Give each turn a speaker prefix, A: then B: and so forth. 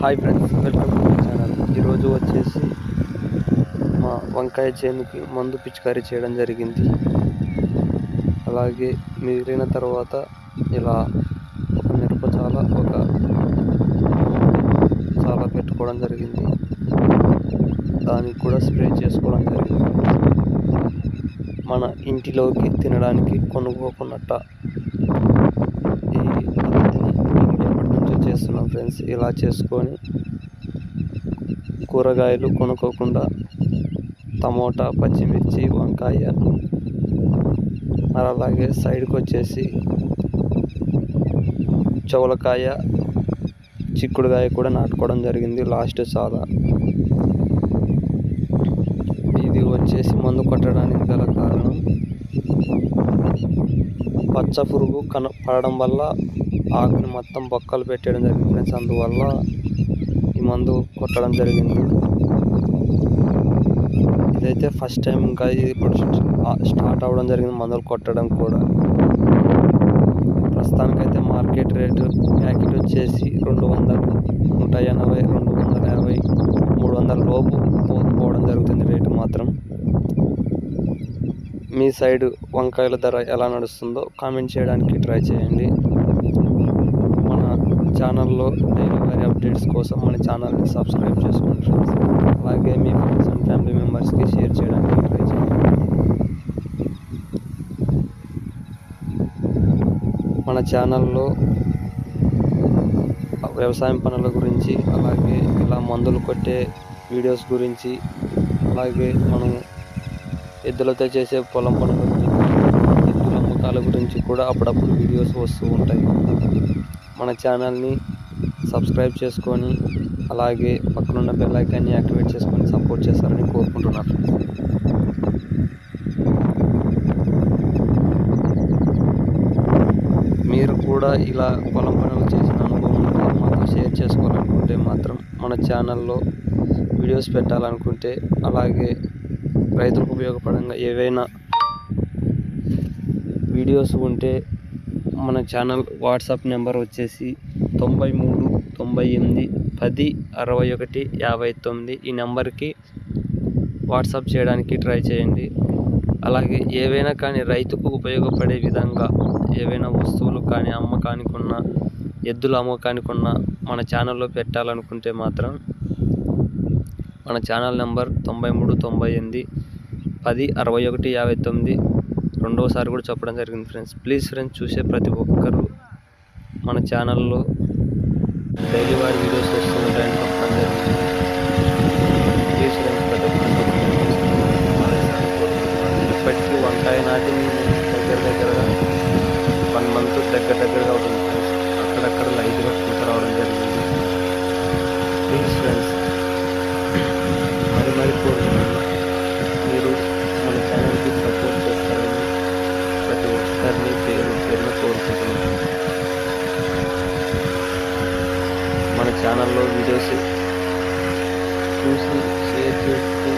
A: Hi friends, welcome to my channel. ఈరోజు వచ్చేసి మా వంకాయ చేనుకి మందు పిచికారీ చేయడం జరిగింది. అలాగే మిగిలిన తర్వాత ఇలా ఒక మిరప చాలా పెట్టుకోవడం జరిగింది. దానికి కూడా స్ప్రే చేసుకోవడం జరిగింది. మన ఇంటిలోకి తినడానికి కొనుక్కోకున్నట్ట ఈ పద్ధతిని ఎప్పటి నుంచో చేస్తున్నాం ఫ్రెండ్స్. ఇలా చేసుకొని కూరగాయలు కొనుక్కోకుండా టమోటా, పచ్చిమిర్చి, వంకాయ, అలాగే సైడ్కి వచ్చేసి చౌలకాయ, చిక్కుడుకాయ కూడా నాటుకోవడం జరిగింది. లాస్ట్ చాలా ఇది వచ్చేసి మందు కొట్టడానికి గల కారణం పచ్చ పురుగు పడడం వల్ల ఆకుని మొత్తం బొక్కలు పెట్టడం జరిగింది ఫ్రెండ్స్. అందువల్ల ఈ మందు కొట్టడం జరిగింది. ఇదైతే ఫస్ట్ టైం, ఇంకా ఇప్పుడు స్టార్ట్ అవ్వడం జరిగింది మందులు కొట్టడం కూడా. ప్రస్తుతానికైతే మార్కెట్ రేటు ప్యాకెట్ వచ్చేసి 200, 180, 250, 300 లోపు పోవడం జరుగుతుంది రేటు మాత్రం. మీ సైడ్ వంకాయల ధర ఎలా నడుస్తుందో కామెంట్ చేయడానికి ట్రై చేయండి. మన ఛానల్లో డైలీ వారి అప్డేట్స్ కోసం మన ఛానల్ని సబ్స్క్రైబ్ చేసుకోండి ఫ్రెండ్స్. అలాగే మీ ఫ్రెండ్స్ అండ్ ఫ్యామిలీ మెంబర్స్కి షేర్ చేయడానికి ట్రై చేయండి. మన ఛానల్లో వ్యవసాయం పనుల గురించి, అలాగే ఇలా మందులు కొట్టే వీడియోస్ గురించి, అలాగే మనం ఎద్దులతో చేసే పొలం పనుల గురించి, ఎద్దుల అమ్మకాల గురించి కూడా అప్పుడప్పుడు వీడియోస్ వస్తూ ఉంటాయి. మన ఛానల్ని సబ్స్క్రైబ్ చేసుకొని అలాగే పక్కనున్న బెల్ ఐకాన్ని యాక్టివేట్ చేసుకొని సపోర్ట్ చేస్తారని కోరుకుంటున్నాను. మీరు కూడా ఇలా పొలం పనులు చేసిన అనుభవం మాతో షేర్ చేసుకోవాలనుకుంటే మాత్రం మన ఛానల్లో వీడియోస్ పెట్టాలనుకుంటే, అలాగే రైతులకు ఉపయోగపడంగా ఏవైనా వీడియోస్ ఉంటే మన ఛానల్ వాట్సాప్ నెంబర్ వచ్చేసి 93 98 10 61 59. ఈ నెంబర్కి వాట్సాప్ చేయడానికి ట్రై చేయండి. అలాగే ఏవైనా కానీ రైతుకు ఉపయోగపడే విధంగా ఏవైనా వస్తువులు కానీ అమ్మకానికి ఉన్న, ఎద్దుల అమ్మకానికి ఉన్న మన ఛానల్లో పెట్టాలనుకుంటే మాత్రం మన ఛానల్ నెంబర్ 93 98 10 61 59. రెండోసారి కూడా చెప్పడం జరిగింది ఫ్రెండ్స్. ప్లీజ్ ఫ్రెండ్స్, చూసే ప్రతి ఒక్కరూ మన ఛానల్లో డైలీ వారి వీడియోస్ వస్తూ ఉంటాయని చెప్పడం జరిగింది. ప్లీజ్ ఫ్రెండ్స్, ప్రతి ఒక్కరు ఇప్పటికీ వంకాయ నాటి దగ్గరగా 1 month దగ్గరగా అవుతుంది ఫ్రెండ్స్. అక్కడక్కడ లైట్గా పూత రావడం జరిగింది. ప్లీజ్ ఫ్రెండ్స్, మరి కోరుకుంటున్నాను మీరు మన ఛానల్కి సపోర్ట్ చేస్తారని ప్రతి ఒక్కరిని పేరున కోరుకుంటున్నాను. మన ఛానల్లో వీడియోస్ చూసి షేర్ చేస్తూ